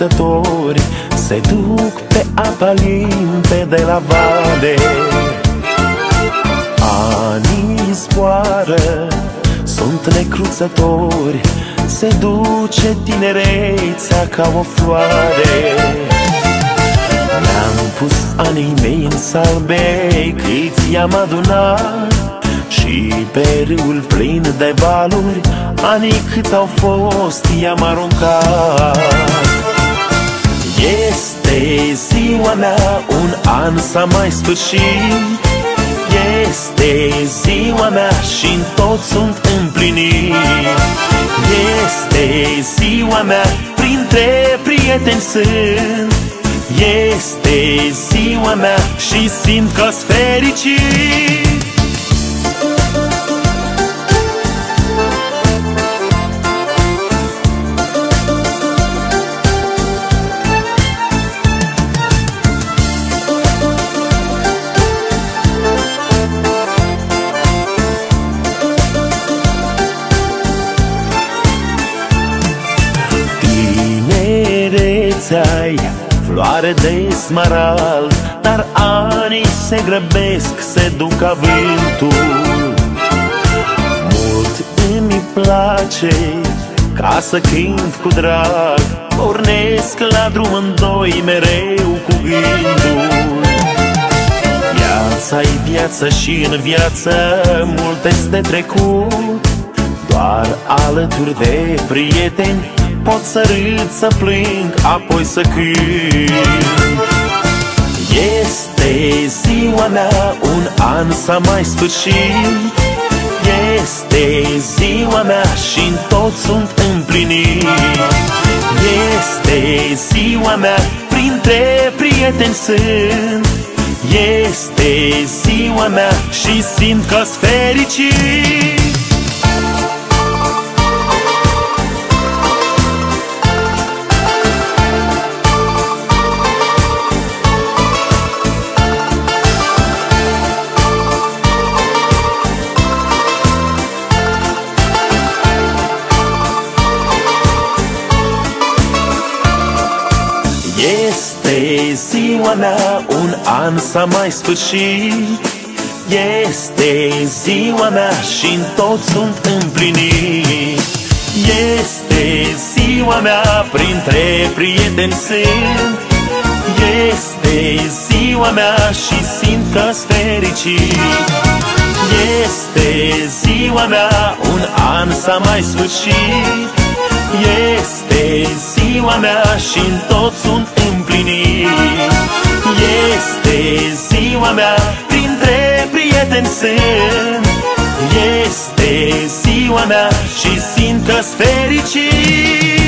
necrutători se duc pe apa limpede la vale. Anii zboară, sunt necruțători, se duce tinerețea ca o floare. Mi-am pus anii mei în salbe, câți i-am adunat, și pe râul plin de valuri, anii câți au fost i-am aruncat. Este ziua mea, un an s-a mai sfârșit, este ziua mea și-n tot sunt împlinit. Este ziua mea, printre prieteni sunt, este ziua mea și simt că-s fericit. Ai floare de smarald, dar anii se grăbesc, se duc ca vântul. Mult îmi place ca să cânt cu drag, pornesc la drum în doi mereu cu gândul. Viața-i viață și în viață multe-s de trecut, doar alături de prieteni pot să râd, să plâng, apoi să cânt. Este ziua mea, un an s-a mai sfârșit, este ziua mea și-n tot sunt împlinit. Este ziua mea, printre prieteni sunt, este ziua mea și simt că-s fericit. Este ziua mea, un an s-a mai sfârșit, este ziua mea și-n tot sunt împlinit. Este ziua mea, printre prieteni sunt, este ziua mea și simt că-s fericit. Este ziua mea, un an s-a mai sfârșit, este ziua mea și-n tot sunt împlinit. Este ziua mea, printre prieteni sunt, este ziua mea și simt că-s fericit.